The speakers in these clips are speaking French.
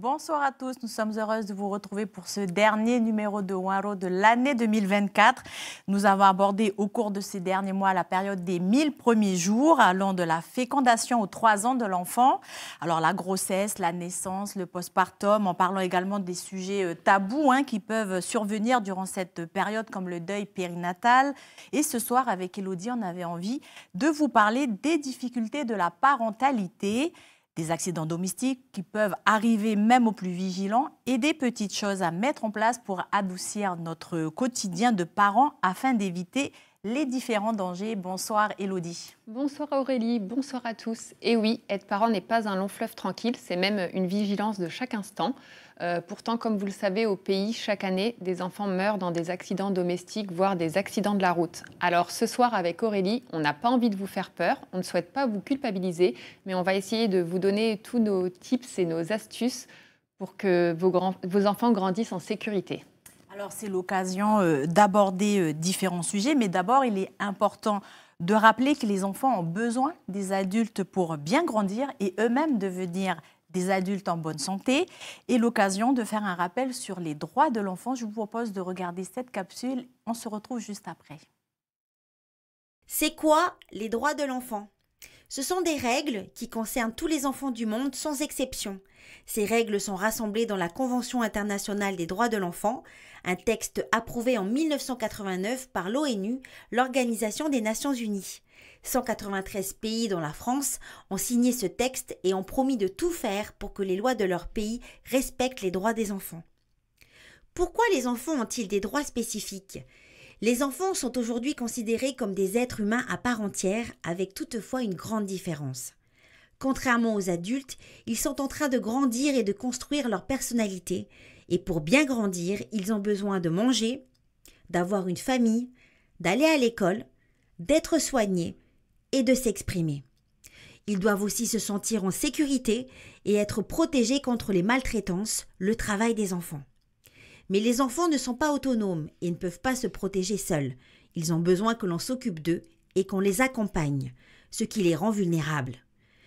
bonsoir à tous. Nous sommes heureuses de vous retrouver pour ce dernier numéro de Waro de l'année 2024. Nous avons abordé au cours de ces derniers mois la période des 1000 premiers jours, allant de la fécondation aux 3 ans de l'enfant. Alors la grossesse, la naissance, le postpartum, en parlant également des sujets tabous qui peuvent survenir durant cette période comme le deuil périnatal. Et ce soir, avec Elodie, on avait envie de vous parler des difficultés de la parentalité, des accidents domestiques qui peuvent arriver même aux plus vigilants et des petites choses à mettre en place pour adoucir notre quotidien de parents afin d'éviter les différents dangers. Bonsoir Elodie. Bonsoir Aurélie, bonsoir à tous. Et oui, être parent n'est pas un long fleuve tranquille, c'est même une vigilance de chaque instant. Pourtant, comme vous le savez, au pays, chaque année, des enfants meurent dans des accidents domestiques, voire des accidents de la route. Alors ce soir, avec Aurélie, on n'a pas envie de vous faire peur, on ne souhaite pas vous culpabiliser, mais on va essayer de vous donner tous nos tips et nos astuces pour que vos enfants grandissent en sécurité. Alors c'est l'occasion d'aborder différents sujets, mais d'abord, il est important de rappeler que les enfants ont besoin des adultes pour bien grandir et eux-mêmes devenir des adultes en bonne santé, et l'occasion de faire un rappel sur les droits de l'enfant. Je vous propose de regarder cette capsule. On se retrouve juste après. C'est quoi les droits de l'enfant ? Ce sont des règles qui concernent tous les enfants du monde sans exception. Ces règles sont rassemblées dans la Convention internationale des droits de l'enfant, un texte approuvé en 1989 par l'ONU, l'Organisation des Nations Unies. 193 pays, dont la France, ont signé ce texte et ont promis de tout faire pour que les lois de leur pays respectent les droits des enfants. Pourquoi les enfants ont-ils des droits spécifiques ? Les enfants sont aujourd'hui considérés comme des êtres humains à part entière, avec toutefois une grande différence. Contrairement aux adultes, ils sont en train de grandir et de construire leur personnalité, et pour bien grandir, ils ont besoin de manger, d'avoir une famille, d'aller à l'école, d'être soignés et de s'exprimer. Ils doivent aussi se sentir en sécurité et être protégés contre les maltraitances, le travail des enfants. Mais les enfants ne sont pas autonomes et ne peuvent pas se protéger seuls. Ils ont besoin que l'on s'occupe d'eux et qu'on les accompagne, ce qui les rend vulnérables.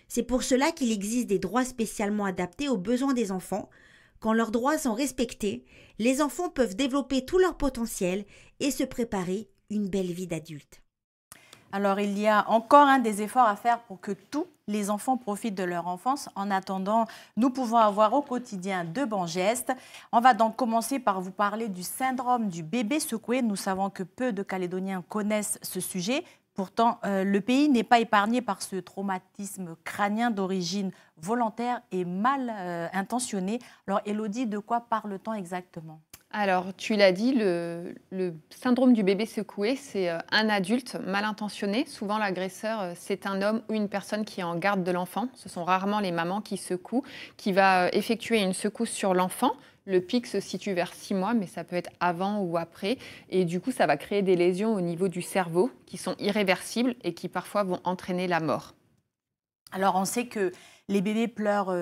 C'est pour cela qu'il existe des droits spécialement adaptés aux besoins des enfants. Quand leurs droits sont respectés, les enfants peuvent développer tout leur potentiel et se préparer une belle vie d'adulte. Alors, il y a encore des efforts à faire pour que tous les enfants profitent de leur enfance. En attendant, nous pouvons avoir au quotidien de bons gestes. On va donc commencer par vous parler du syndrome du bébé secoué. Nous savons que peu de Calédoniens connaissent ce sujet. Pourtant, le pays n'est pas épargné par ce traumatisme crânien d'origine volontaire et mal intentionné. Alors, Elodie, de quoi parle-t-on exactement ? Alors, tu l'as dit, le syndrome du bébé secoué, c'est un adulte mal intentionné. Souvent, l'agresseur, c'est un homme ou une personne qui est en garde de l'enfant. Ce sont rarement les mamans qui secouent, qui va effectuer une secousse sur l'enfant. Le pic se situe vers 6 mois, mais ça peut être avant ou après. Et du coup, ça va créer des lésions au niveau du cerveau qui sont irréversibles et qui parfois vont entraîner la mort. Alors, on sait que les bébés pleurent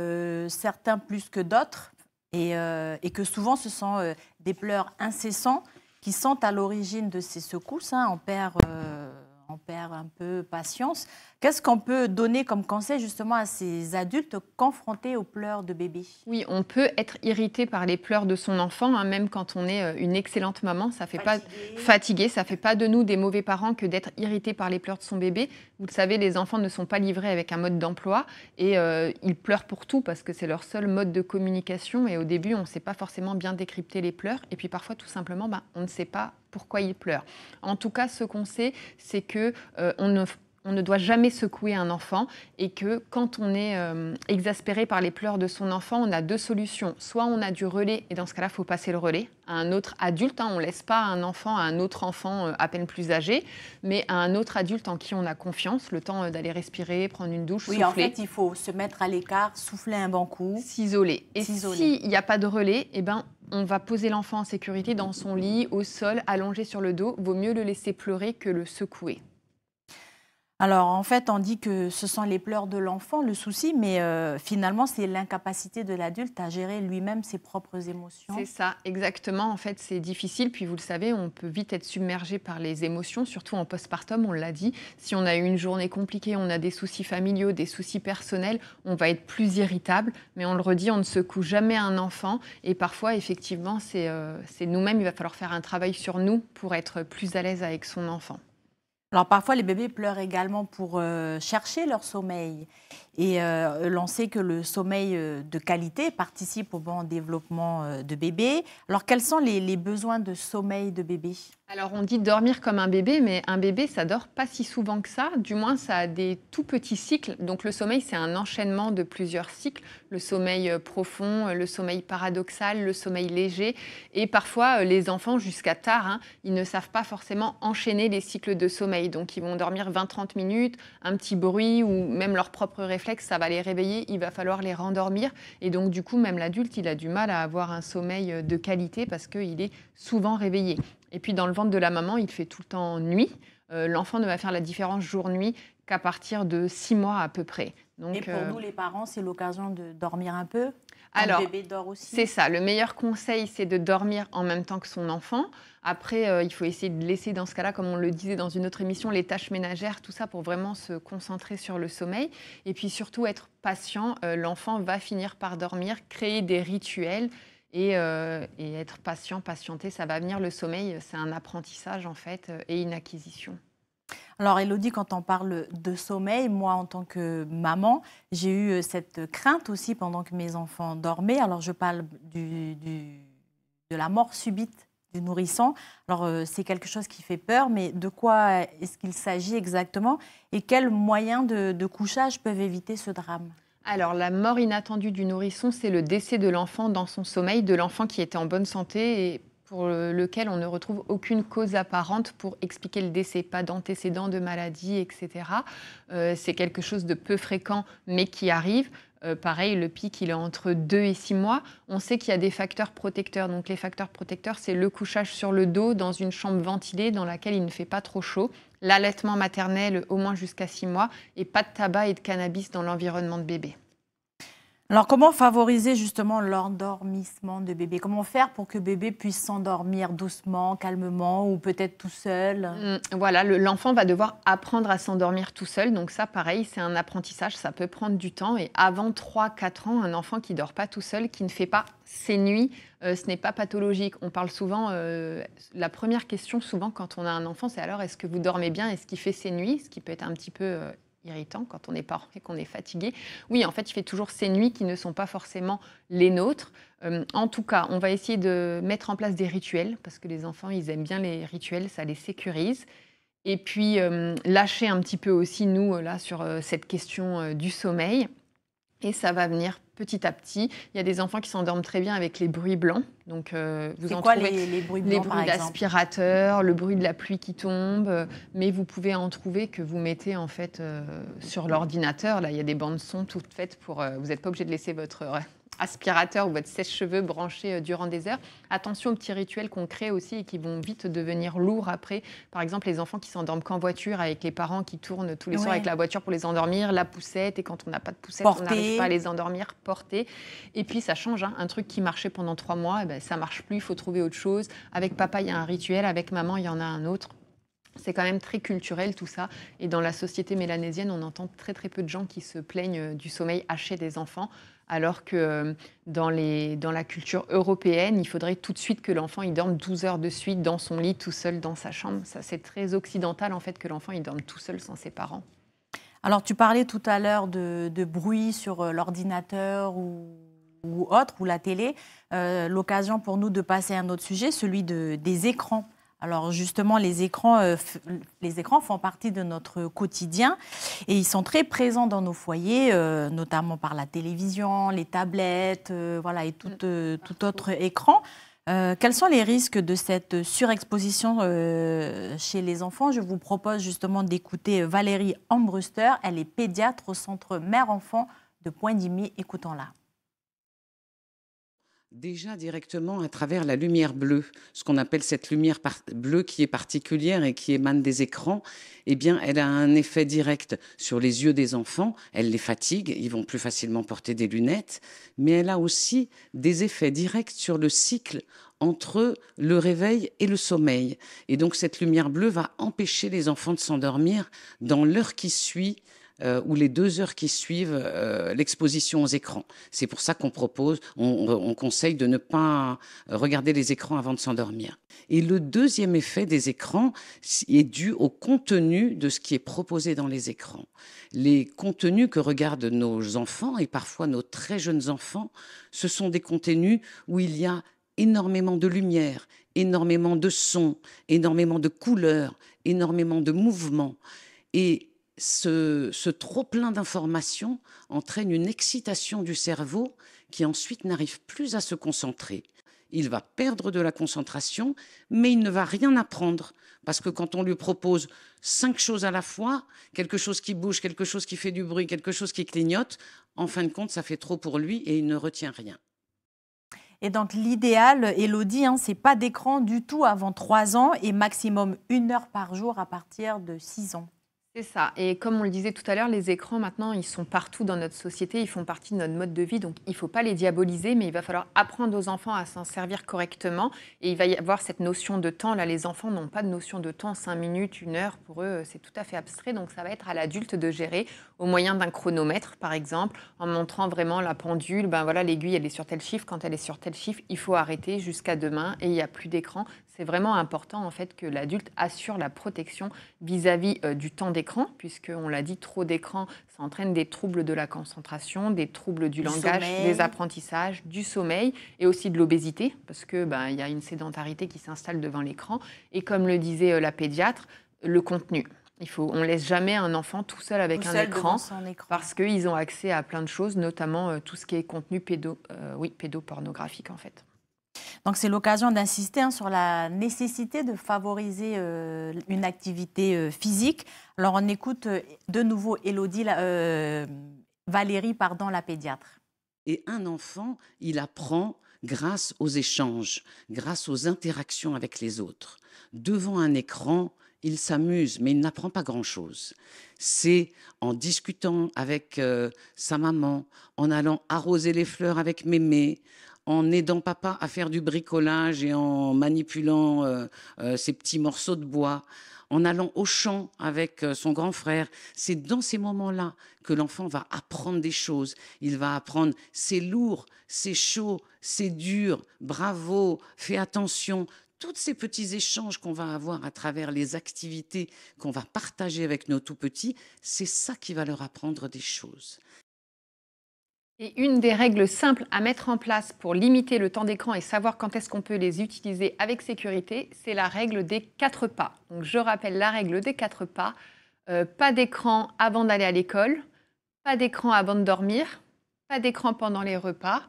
certains plus que d'autres. Et que souvent, ce sont des pleurs incessants qui sont à l'origine de ces secousses. On perd un peu patience. Qu'est-ce qu'on peut donner comme conseil justement à ces adultes confrontés aux pleurs de bébé ? Oui, on peut être irrité par les pleurs de son enfant, même quand on est une excellente maman. Ça fait pas fatigué, ça fait pas de nous des mauvais parents que d'être irrité par les pleurs de son bébé. Vous le savez, les enfants ne sont pas livrés avec un mode d'emploi et ils pleurent pour tout parce que c'est leur seul mode de communication. Et au début, on ne sait pas forcément bien décrypter les pleurs. Et puis parfois, tout simplement, on ne sait pas pourquoi ils pleurent. En tout cas, ce qu'on sait, c'est que on ne doit jamais secouer un enfant et que quand on est exaspéré par les pleurs de son enfant, on a 2 solutions. Soit on a du relais et dans ce cas-là, il faut passer le relais à un autre adulte. On ne laisse pas un enfant à un autre enfant à peine plus âgé, mais à un autre adulte en qui on a confiance, le temps d'aller respirer, prendre une douche, souffler. Oui, en fait, il faut se mettre à l'écart, souffler un bon coup. S'isoler. Et s'il n'y a pas de relais, on va poser l'enfant en sécurité dans son lit, au sol, allongé sur le dos. Vaut mieux le laisser pleurer que le secouer. Alors, en fait, on dit que ce sont les pleurs de l'enfant, le souci, mais finalement, c'est l'incapacité de l'adulte à gérer lui-même ses propres émotions. C'est ça, exactement. En fait, c'est difficile. Puis, vous le savez, on peut vite être submergé par les émotions, surtout en postpartum, on l'a dit. Si on a eu une journée compliquée, on a des soucis familiaux, des soucis personnels, on va être plus irritable. Mais on le redit, on ne secoue jamais un enfant. Et parfois, effectivement, c'est nous-mêmes, il va falloir faire un travail sur nous pour être plus à l'aise avec son enfant. Alors parfois, les bébés pleurent également pour chercher leur sommeil. Et l'on sait que le sommeil de qualité participe au bon développement de bébé. Alors quels sont les besoins de sommeil de bébé? Alors on dit dormir comme un bébé, mais un bébé, ça dort pas si souvent que ça. Du moins, ça a des tout petits cycles. Donc le sommeil, c'est un enchaînement de plusieurs cycles. Le sommeil profond, le sommeil paradoxal, le sommeil léger. Et parfois, les enfants, jusqu'à tard, hein, ils ne savent pas forcément enchaîner les cycles de sommeil. Donc ils vont dormir 20-30 minutes, un petit bruit ou même leur propre réflexe, ça va les réveiller. Il va falloir les rendormir. Et donc du coup, même l'adulte, il a du mal à avoir un sommeil de qualité parce qu'il est souvent réveillé. Et puis, dans le ventre de la maman, il fait tout le temps nuit. L'enfant ne va faire la différence jour-nuit qu'à partir de 6 mois à peu près. Donc, et pour nous, les parents, c'est l'occasion de dormir un peu? Alors, le bébé dort aussi? C'est ça. Le meilleur conseil, c'est de dormir en même temps que son enfant. Après, il faut essayer de laisser, dans ce cas-là, comme on le disait dans une autre émission, les tâches ménagères, tout ça, pour vraiment se concentrer sur le sommeil. Et puis, surtout, être patient. L'enfant va finir par dormir, créer des rituels. Et être patient, patienter, ça va venir. Le sommeil, c'est un apprentissage en fait et une acquisition. Alors Élodie, quand on parle de sommeil, moi en tant que maman, j'ai eu cette crainte aussi pendant que mes enfants dormaient. Alors je parle de la mort subite du nourrisson. Alors c'est quelque chose qui fait peur, mais de quoi est-ce qu'il s'agit exactement et quels moyens de couchage peuvent éviter ce drame? Alors, la mort inattendue du nourrisson, c'est le décès de l'enfant dans son sommeil, de l'enfant qui était en bonne santé et pour lequel on ne retrouve aucune cause apparente pour expliquer le décès, pas d'antécédents de maladie, etc. C'est quelque chose de peu fréquent, mais qui arrive. Pareil, le pic, il est entre 2 et 6 mois. On sait qu'il y a des facteurs protecteurs. Donc, les facteurs protecteurs, c'est le couchage sur le dos dans une chambre ventilée dans laquelle il ne fait pas trop chaud, l'allaitement maternel au moins jusqu'à 6 mois et pas de tabac et de cannabis dans l'environnement de bébé. Alors, comment favoriser justement l'endormissement de bébé? Comment faire pour que bébé puisse s'endormir doucement, calmement ou peut-être tout seul? Voilà, l'enfant va devoir apprendre à s'endormir tout seul. Donc ça, pareil, c'est un apprentissage, ça peut prendre du temps. Et avant 3-4 ans, un enfant qui ne dort pas tout seul, qui ne fait pas ses nuits, ce n'est pas pathologique. On parle souvent, la première question souvent quand on a un enfant, c'est alors est-ce que vous dormez bien? Est-ce qu'il fait ses nuits? Ce qui peut être un petit peu irritant quand on est parent et qu'on est fatigué. Oui, en fait, il fait toujours ces nuits qui ne sont pas forcément les nôtres. En tout cas, on va essayer de mettre en place des rituels parce que les enfants, ils aiment bien les rituels, ça les sécurise. Et puis, lâcher un petit peu aussi, nous, là, sur cette question du sommeil. Et ça va venir petit à petit. Il y a des enfants qui s'endorment très bien avec les bruits blancs. Donc, vous en trouvez les bruits blancs, les bruits d'aspirateur, le bruit de la pluie qui tombe. Mais vous pouvez en trouver que vous mettez en fait sur l'ordinateur. Là, il y a des bandes son toutes faites pour. Vous n'êtes pas obligé de laisser votre aspirateur ou votre sèche-cheveux branché durant des heures. Attention aux petits rituels qu'on crée aussi et qui vont vite devenir lourds après. Par exemple, les enfants qui s'endorment qu'en voiture avec les parents qui tournent tous les soirs avec la voiture pour les endormir, la poussette, et quand on n'a pas de poussette, on n'arrive pas à les endormir, porter. Et puis ça change, hein. Un truc qui marchait pendant 3 mois, eh ben, ça ne marche plus, il faut trouver autre chose. Avec papa, il y a un rituel, avec maman, il y en a un autre. C'est quand même très culturel tout ça. Et dans la société mélanésienne, on entend très très peu de gens qui se plaignent du sommeil haché des enfants. Alors que dans la culture européenne, il faudrait tout de suite que l'enfant il dorme 12 heures de suite dans son lit, tout seul dans sa chambre. Ça, c'est très occidental en fait que l'enfant il dorme tout seul sans ses parents. Alors, tu parlais tout à l'heure de bruit sur l'ordinateur ou autre, ou la télé. L'occasion pour nous de passer à un autre sujet, celui des écrans. Alors justement, les écrans font partie de notre quotidien et ils sont très présents dans nos foyers, notamment par la télévision, les tablettes, voilà, et tout autre écran. Quels sont les risques de cette surexposition chez les enfants? Je vous propose justement d'écouter Valérie Ambruster. Elle est pédiatre au centre mère-enfant de Pointe-Dimy. Écoutons-la. Déjà directement à travers la lumière bleue, ce qu'on appelle cette lumière bleue qui est particulière et qui émane des écrans, eh bien, elle a un effet direct sur les yeux des enfants, elle les fatigue, ils vont plus facilement porter des lunettes, mais elle a aussi des effets directs sur le cycle entre le réveil et le sommeil. Et donc cette lumière bleue va empêcher les enfants de s'endormir dans l'heure qui suit ou les 2 heures qui suivent l'exposition aux écrans. C'est pour ça qu'on propose, on conseille de ne pas regarder les écrans avant de s'endormir. Et le deuxième effet des écrans est dû au contenu de ce qui est proposé dans les écrans. Les contenus que regardent nos enfants, et parfois nos très jeunes enfants, ce sont des contenus où il y a énormément de lumière, énormément de sons, énormément de couleurs, énormément de mouvements. Et ce trop-plein d'informations entraîne une excitation du cerveau qui ensuite n'arrive plus à se concentrer. Il va perdre de la concentration, mais il ne va rien apprendre. Parce que quand on lui propose 5 choses à la fois, quelque chose qui bouge, quelque chose qui fait du bruit, quelque chose qui clignote, en fin de compte, ça fait trop pour lui et il ne retient rien. Et donc l'idéal, Élodie, c'est pas d'écran du tout avant 3 ans et maximum 1 heure par jour à partir de 6 ans. C'est ça. Et comme on le disait tout à l'heure, les écrans, maintenant, ils sont partout dans notre société, ils font partie de notre mode de vie. Donc, il ne faut pas les diaboliser, mais il va falloir apprendre aux enfants à s'en servir correctement. Et il va y avoir cette notion de temps. Là, les enfants n'ont pas de notion de temps, 5 minutes, 1 heure. Pour eux, c'est tout à fait abstrait. Donc, ça va être à l'adulte de gérer au moyen d'un chronomètre, par exemple, en montrant vraiment la pendule. Ben voilà, l'aiguille, elle est sur tel chiffre. Quand elle est sur tel chiffre, il faut arrêter jusqu'à demain et il n'y a plus d'écran. C'est vraiment important en fait que l'adulte assure la protection vis-à-vis du temps d'écran, puisqu'on l'a dit, trop d'écran, ça entraîne des troubles de la concentration, des troubles du langage, des apprentissages, du sommeil et aussi de l'obésité, parce que y a une sédentarité qui s'installe devant l'écran. Et comme le disait la pédiatre, le contenu. On ne laisse jamais un enfant tout seul avec un écran, parce qu'ils ont accès à plein de choses, notamment tout ce qui est contenu pédopornographique en fait. Donc, c'est l'occasion d'insister sur la nécessité de favoriser une activité physique. Alors, on écoute de nouveau Valérie, la pédiatre. Et un enfant, il apprend grâce aux échanges, grâce aux interactions avec les autres. Devant un écran, il s'amuse, mais il n'apprend pas grand-chose. C'est en discutant avec sa maman, en allant arroser les fleurs avec mémé, en aidant papa à faire du bricolage et en manipulant ses petits morceaux de bois, en allant au champ avec son grand frère. C'est dans ces moments-là que l'enfant va apprendre des choses. Il va apprendre « c'est lourd, c'est chaud, c'est dur, bravo, fais attention ». Tous ces petits échanges qu'on va avoir à travers les activités qu'on va partager avec nos tout-petits, c'est ça qui va leur apprendre des choses. Et une des règles simples à mettre en place pour limiter le temps d'écran et savoir quand est-ce qu'on peut les utiliser avec sécurité, c'est la règle des 4 pas. Donc, je rappelle la règle des 4 pas. Pas d'écran avant d'aller à l'école, pas d'écran avant de dormir, pas d'écran pendant les repas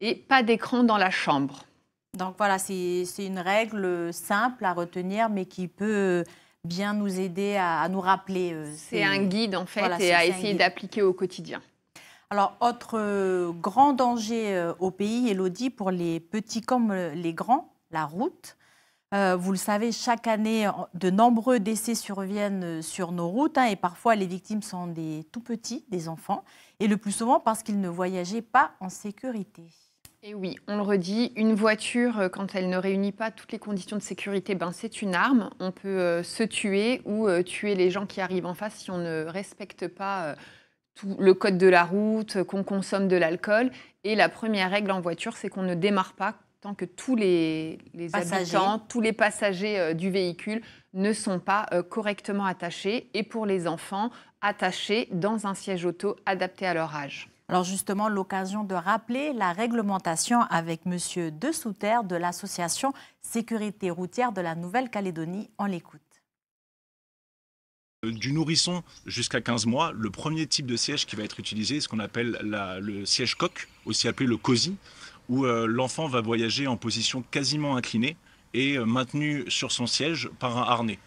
et pas d'écran dans la chambre. Donc voilà, c'est une règle simple à retenir, mais qui peut bien nous aider à nous rappeler. C'est un guide en fait et à essayer d'appliquer au quotidien. Alors, autre grand danger au pays, Élodie, pour les petits comme les grands, la route. Vous le savez, chaque année, de nombreux décès surviennent sur nos routes et parfois les victimes sont des tout petits, des enfants, et le plus souvent parce qu'ils ne voyageaient pas en sécurité. Et oui, on le redit, une voiture, quand elle ne réunit pas toutes les conditions de sécurité, c'est une arme. On peut se tuer ou tuer les gens qui arrivent en face si on ne respecte pas tout le code de la route, qu'on consomme de l'alcool. Et la première règle en voiture, c'est qu'on ne démarre pas tant que tous les habitants, tous les passagers du véhicule ne sont pas correctement attachés. Et pour les enfants, attachés dans un siège auto adapté à leur âge. Alors justement, l'occasion de rappeler la réglementation avec Monsieur De Souter de l'association Sécurité routière de la Nouvelle-Calédonie. On l'écoute. Du nourrisson jusqu'à 15 mois, le premier type de siège qui va être utilisé, ce qu'on appelle le siège coque, aussi appelé le cosy, où l'enfant va voyager en position quasiment inclinée et maintenu sur son siège par un harnais.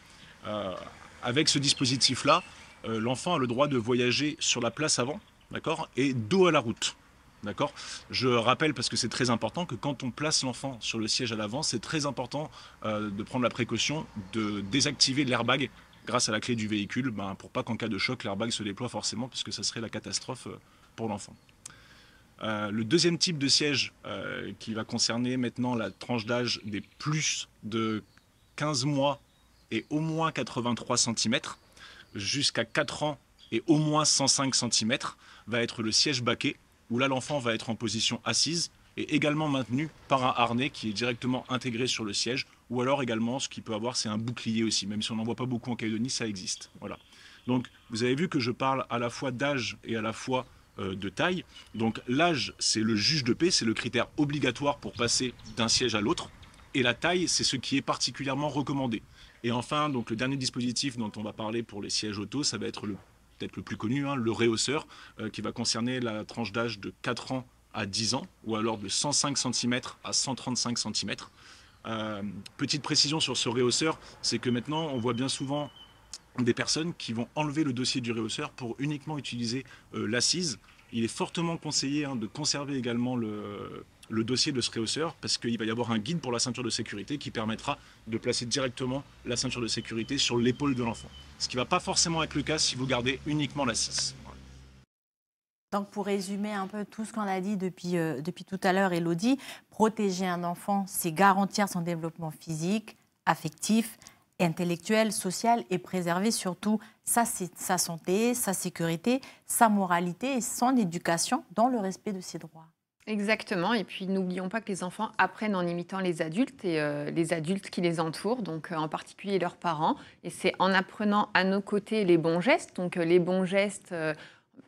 Avec ce dispositif-là, l'enfant a le droit de voyager sur la place avant, d'accord, et dos à la route. D'accord? Je rappelle, parce que c'est très important, que quand on place l'enfant sur le siège à l'avant, c'est très important de prendre la précaution de désactiver l'airbag grâce à la clé du véhicule, pour pas qu'en cas de choc, l'airbag se déploie forcément, puisque ça serait la catastrophe pour l'enfant. Le deuxième type de siège qui va concerner maintenant la tranche d'âge des plus de 15 mois et au moins 83 cm, jusqu'à 4 ans et au moins 105 cm, va être le siège baquet, où là l'enfant va être en position assise et également maintenu par un harnais qui est directement intégré sur le siège, ou alors également ce qu'il peut avoir c'est un bouclier aussi, même si on n'en voit pas beaucoup en Calédonie, ça existe. Voilà. Donc vous avez vu que je parle à la fois d'âge et à la fois de taille. Donc l'âge c'est le juge de paix, c'est le critère obligatoire pour passer d'un siège à l'autre, et la taille c'est ce qui est particulièrement recommandé. Et enfin, donc, le dernier dispositif dont on va parler pour les sièges auto, ça va être peut-être le plus connu, le réhausseur, qui va concerner la tranche d'âge de 4 ans à 10 ans, ou alors de 105 cm à 135 cm. Petite précision sur ce réhausseur, c'est que maintenant, on voit bien souvent des personnes qui vont enlever le dossier du réhausseur pour uniquement utiliser l'assise. Il est fortement conseillé de conserver également le dossier de ce réhausseur, parce qu'il va y avoir un guide pour la ceinture de sécurité qui permettra de placer directement la ceinture de sécurité sur l'épaule de l'enfant. Ce qui ne va pas forcément être le cas si vous gardez uniquement l'assise. Donc, pour résumer un peu tout ce qu'on a dit depuis tout à l'heure, Élodie, protéger un enfant, c'est garantir son développement physique, affectif, intellectuel, social, et préserver surtout sa santé, sa sécurité, sa moralité et son éducation dans le respect de ses droits. Exactement, et puis n'oublions pas que les enfants apprennent en imitant les adultes et les adultes qui les entourent, donc en particulier leurs parents. Et c'est en apprenant à nos côtés les bons gestes, donc les bons gestes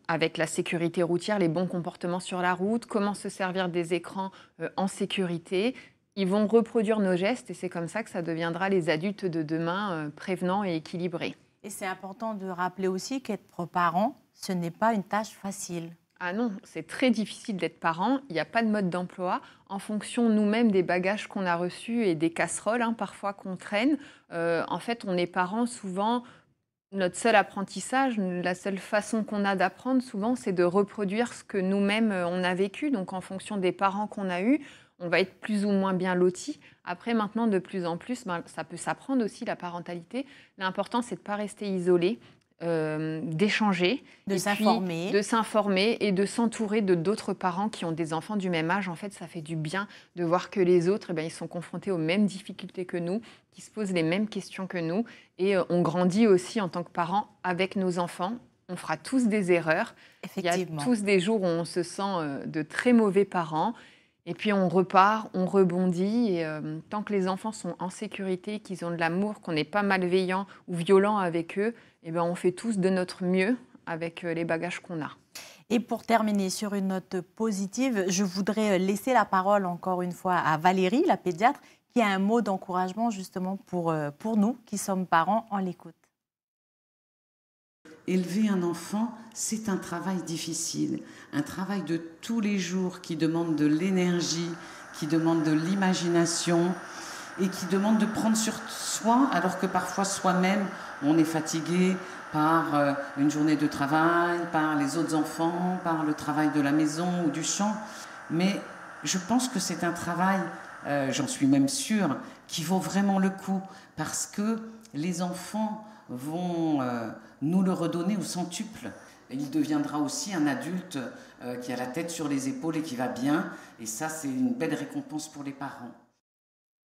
avec la sécurité routière, les bons comportements sur la route, comment se servir des écrans en sécurité. Ils vont reproduire nos gestes et c'est comme ça que ça deviendra les adultes de demain prévenants et équilibrés. Et c'est important de rappeler aussi qu'être parent, ce n'est pas une tâche facile. Ah non, c'est très difficile d'être parent. Il n'y a pas de mode d'emploi. En fonction nous-mêmes des bagages qu'on a reçus et des casseroles parfois qu'on traîne, en fait, on est parent souvent. Notre seul apprentissage, la seule façon qu'on a d'apprendre souvent, c'est de reproduire ce que nous-mêmes on a vécu. Donc en fonction des parents qu'on a eus, on va être plus ou moins bien lotis. Après, maintenant, de plus en plus, ça peut s'apprendre aussi, la parentalité. L'important, c'est de ne pas rester isolé, d'échanger, de s'informer et de s'entourer de d'autres parents qui ont des enfants du même âge. En fait, ça fait du bien de voir que les autres, ils sont confrontés aux mêmes difficultés que nous, qui se posent les mêmes questions que nous. Et on grandit aussi en tant que parents avec nos enfants. On fera tous des erreurs. Effectivement. Il y a tous des jours où on se sent de très mauvais parents. Et puis on repart, on rebondit. Et tant que les enfants sont en sécurité, qu'ils ont de l'amour, qu'on n'est pas malveillant ou violent avec eux, on fait tous de notre mieux avec les bagages qu'on a. Et pour terminer sur une note positive, je voudrais laisser la parole encore une fois à Valérie, la pédiatre, qui a un mot d'encouragement justement pour nous qui sommes parents. On l'écoute. Élever un enfant, c'est un travail difficile, un travail de tous les jours qui demande de l'énergie, qui demande de l'imagination et qui demande de prendre sur soi, alors que parfois soi-même, on est fatigué par une journée de travail, par les autres enfants, par le travail de la maison ou du champ. Mais je pense que c'est un travail, j'en suis même sûre, qui vaut vraiment le coup, parce que les enfants vont nous le redonner au centuple. Il deviendra aussi un adulte qui a la tête sur les épaules et qui va bien. Et ça, c'est une belle récompense pour les parents.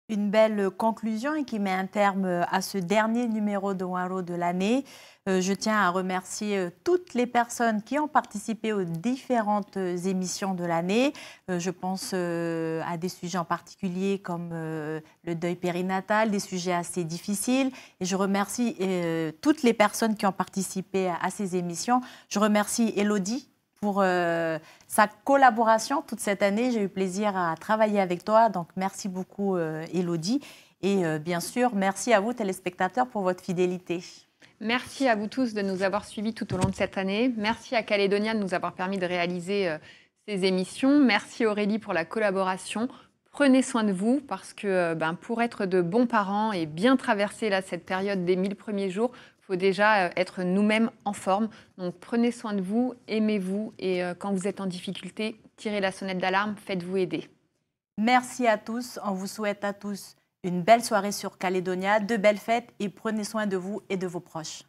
Une belle conclusion et qui met un terme à ce dernier numéro de Waro de l'année. Je tiens à remercier toutes les personnes qui ont participé aux différentes émissions de l'année. Je pense à des sujets en particulier comme le deuil périnatal, des sujets assez difficiles. Et je remercie toutes les personnes qui ont participé à ces émissions. Je remercie Élodie pour sa collaboration toute cette année. J'ai eu plaisir à travailler avec toi. Donc, merci beaucoup, Élodie. Et bien sûr, merci à vous, téléspectateurs, pour votre fidélité. Merci à vous tous de nous avoir suivis tout au long de cette année. Merci à Calédonia de nous avoir permis de réaliser ces émissions. Merci Aurélie pour la collaboration. Prenez soin de vous parce que pour être de bons parents et bien traverser cette période des 1000 premiers jours, il faut déjà être nous-mêmes en forme. Donc prenez soin de vous, aimez-vous et quand vous êtes en difficulté, tirez la sonnette d'alarme, faites-vous aider. Merci à tous. On vous souhaite à tous une belle soirée sur Calédonia, de belles fêtes et prenez soin de vous et de vos proches.